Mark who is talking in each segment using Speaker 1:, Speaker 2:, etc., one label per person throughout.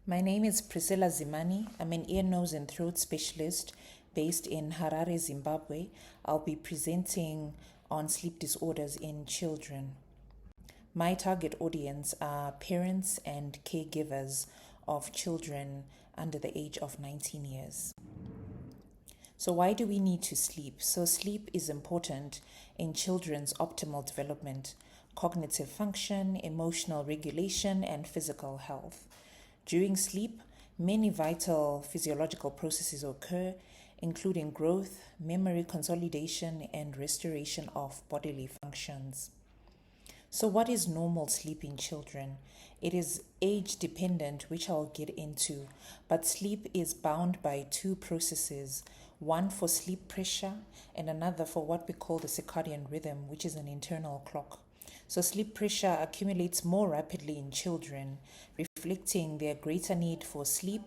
Speaker 1: My name is Priscilla Zimani. I'm an ear, nose, and throat specialist based in Harare, Zimbabwe. I'll be presenting on sleep disorders in children. My target audience are parents and caregivers of children under the age of 19 years. So, why do we need to sleep? So, sleep is important in children's optimal development, cognitive function, emotional regulation, and physical health. During sleep, many vital physiological processes occur, including growth, memory consolidation, and restoration of bodily functions. So, what is normal sleep in children? It is age dependent, which I'll get into, but sleep is bound by two processes, one for sleep pressure and another for what we call the circadian rhythm, which is an internal clock. So, sleep pressure accumulates more rapidly in children, reflecting their greater need for sleep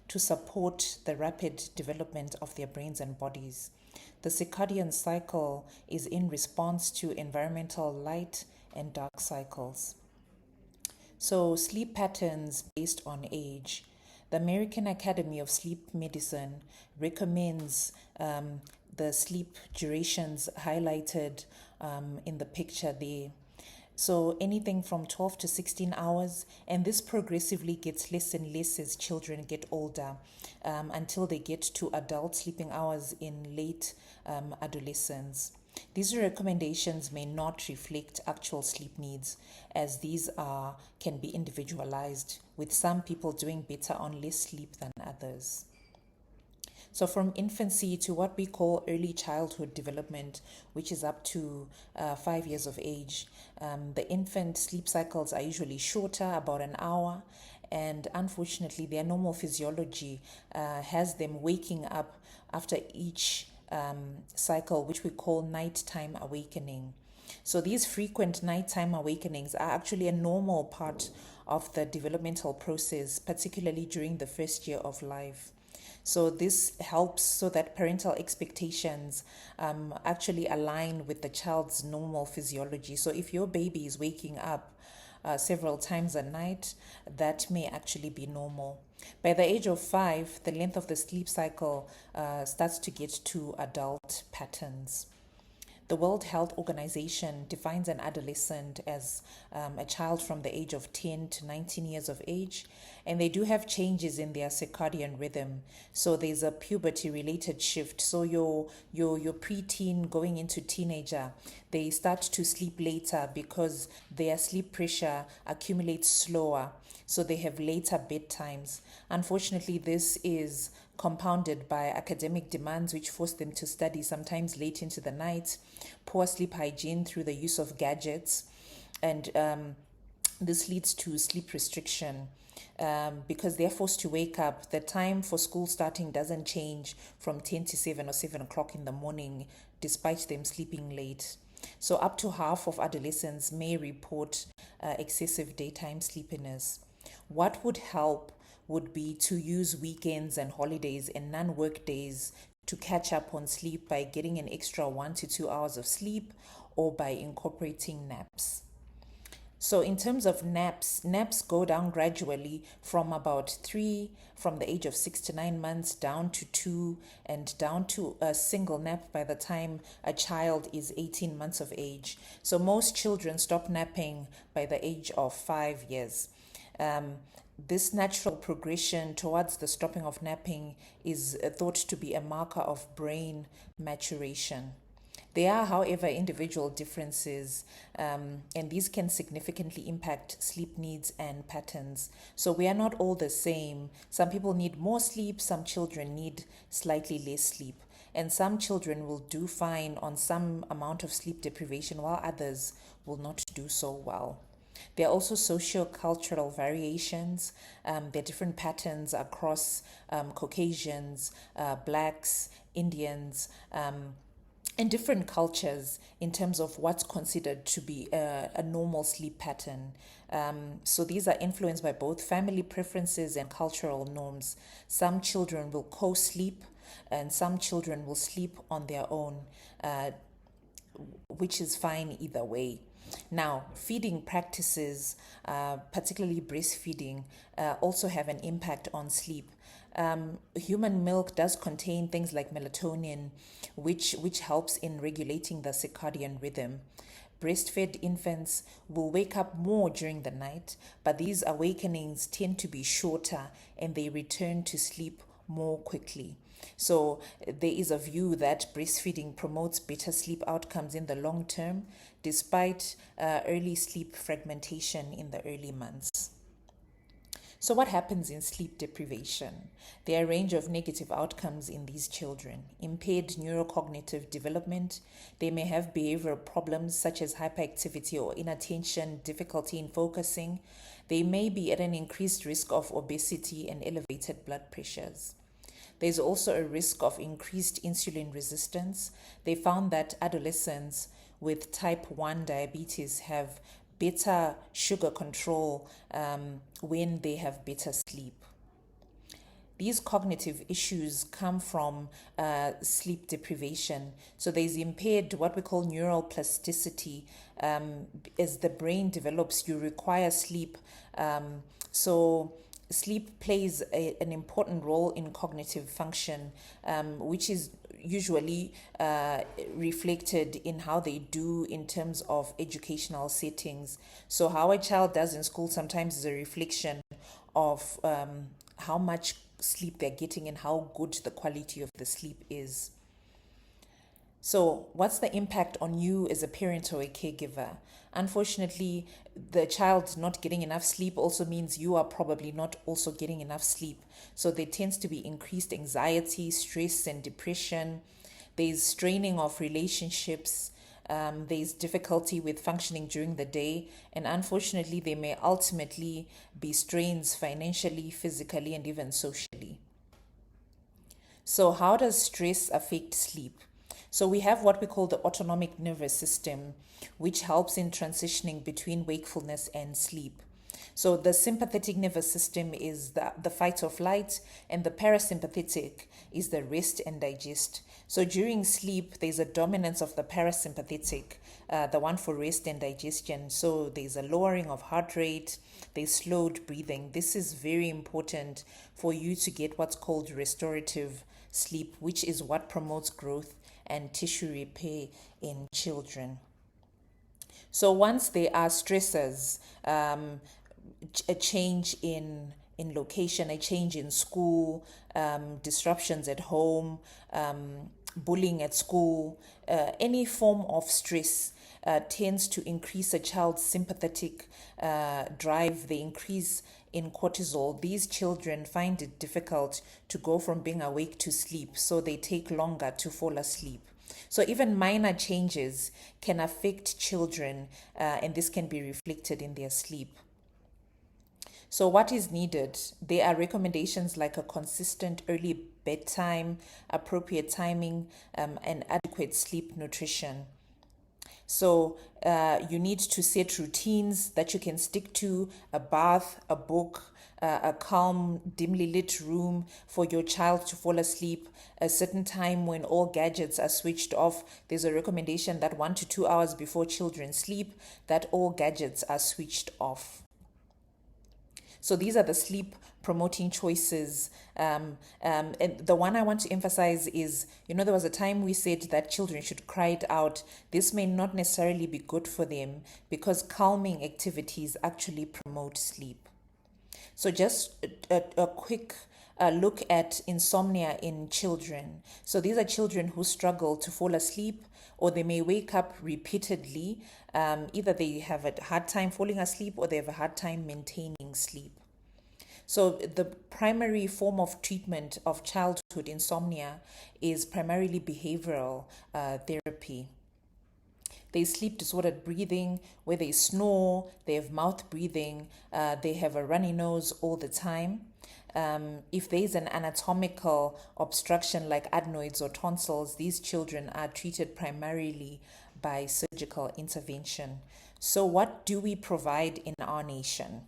Speaker 1: to support the rapid development of their brains and bodies. The circadian cycle is in response to environmental light and dark cycles. So, sleep patterns based on age. The American Academy of Sleep Medicine recommends the sleep durations highlighted in the picture there. So anything from 12 to 16 hours, and this progressively gets less and less as children get older until they get to adult sleeping hours in late adolescence. These recommendations may not reflect actual sleep needs, as these can be individualized, with some people doing better on less sleep than others. So, from infancy to what we call early childhood development, which is up to 5 years of age, the infant sleep cycles are usually shorter, about an hour, and unfortunately, their normal physiology has them waking up after each cycle, which we call nighttime awakening. So, these frequent nighttime awakenings are actually a normal part of the developmental process, particularly during the first year of life. So this helps so that parental expectations actually align with the child's normal physiology. So if your baby is waking up several times a night, that may actually be normal. By the age of 5, the length of the sleep cycle starts to get to adult patterns. The World Health Organization defines an adolescent as a child from the age of 10 to 19 years of age, and they do have changes in their circadian rhythm. So there's a puberty-related shift. So your preteen going into teenager, they start to sleep later because their sleep pressure accumulates slower. So they have later bedtimes. Unfortunately, this is compounded by academic demands which force them to study sometimes late into the night, poor sleep hygiene through the use of gadgets, and this leads to sleep restriction. Because they're forced to wake up, the time for school starting doesn't change from 10 to 7 or 7 o'clock in the morning, despite them sleeping late. So, up to half of adolescents may report excessive daytime sleepiness. What would help would be to use weekends and holidays and non-work days to catch up on sleep by getting an extra 1 to 2 hours of sleep or by incorporating naps. So in terms of naps go down gradually from about 3, from the age of 6 to 9 months, down to 2, and down to a single nap by the time a child is 18 months of age. So most children stop napping by the age of 5 years. This natural progression towards the stopping of napping is thought to be a marker of brain maturation. There are, however, individual differences, and these can significantly impact sleep needs and patterns. So we are not all the same. Some people need more sleep, some children need slightly less sleep, and some children will do fine on some amount of sleep deprivation while others will not do so well. There are also socio-cultural variations. There are different patterns across Caucasians, Blacks, Indians, and different cultures in terms of what's considered to be a normal sleep pattern. So these are influenced by both family preferences and cultural norms. Some children will co-sleep and some children will sleep on their own, which is fine either way. Now, feeding practices, particularly breastfeeding, also have an impact on sleep. Human milk does contain things like melatonin, which helps in regulating the circadian rhythm. Breastfed infants will wake up more during the night, but these awakenings tend to be shorter and they return to sleep more quickly. So there is a view that breastfeeding promotes better sleep outcomes in the long term, despite early sleep fragmentation in the early months. So, what happens in sleep deprivation? There are a range of negative outcomes in these children. Impaired neurocognitive development. They may have behavioral problems such as hyperactivity or inattention, difficulty in focusing. They may be at an increased risk of obesity and elevated blood pressures. There's also a risk of increased insulin resistance. They found that adolescents with type 1 diabetes have better sugar control when they have better sleep. These cognitive issues come from sleep deprivation. So there's impaired what we call neural plasticity. As the brain develops, you require sleep. So sleep plays an important role in cognitive function, which is usually reflected in how they do in terms of educational settings. So how a child does in school sometimes is a reflection of how much sleep they're getting and how good the quality of the sleep is. So, what's the impact on you as a parent or a caregiver? Unfortunately, the child not getting enough sleep also means you are probably not also getting enough sleep. So, there tends to be increased anxiety, stress, and depression. There's straining of relationships. There's difficulty with functioning during the day. And unfortunately, there may ultimately be strains financially, physically, and even socially. So, how does stress affect sleep? So we have what we call the autonomic nervous system, which helps in transitioning between wakefulness and sleep. So the sympathetic nervous system is the fight or flight, and the parasympathetic is the rest and digest. So during sleep, there's a dominance of the parasympathetic, the one for rest and digestion. So there's a lowering of heart rate, there's slowed breathing. This is very important for you to get what's called restorative sleep, which is what promotes growth and tissue repair in children. So once there are stressors, a change in location, a change in school, disruptions at home, bullying at school, any form of stress tends to increase a child's sympathetic drive. They increase in cortisol. These children find it difficult to go from being awake to sleep, so they take longer to fall asleep. So even minor changes can affect children, and this can be reflected in their sleep. So what is needed? There are recommendations like a consistent early bedtime, appropriate timing, and adequate sleep nutrition. So you need to set routines that you can stick to: a bath, a book, a calm, dimly lit room for your child to fall asleep, a certain time when all gadgets are switched off. There's a recommendation that 1 to 2 hours before children sleep, that all gadgets are switched off. So these are the sleep promoting choices. And the one I want to emphasize is, there was a time we said that children should cry it out. This may not necessarily be good for them because calming activities actually promote sleep. So just a quick look at insomnia in children. So these are children who struggle to fall asleep, or they may wake up repeatedly. Either they have a hard time falling asleep or they have a hard time maintaining sleep. So the primary form of treatment of childhood insomnia is primarily behavioral therapy. There's sleep disordered breathing, where they snore, they have mouth breathing, they have a runny nose all the time. If there's an anatomical obstruction like adenoids or tonsils, these children are treated primarily by surgical intervention. So what do we provide in our nation?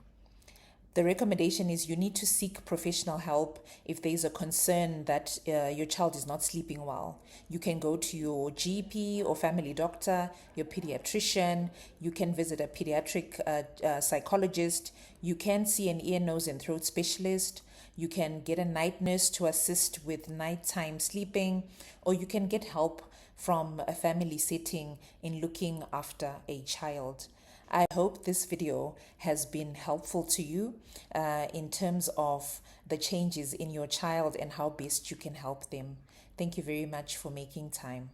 Speaker 1: The recommendation is you need to seek professional help if there's a concern that your child is not sleeping well. You can go to your GP or family doctor, your pediatrician. You can visit a pediatric psychologist. You can see an ear, nose, and throat specialist. You can get a night nurse to assist with nighttime sleeping, or you can get help from a family setting in looking after a child. I hope this video has been helpful to you in terms of the changes in your child and how best you can help them. Thank you very much for making time.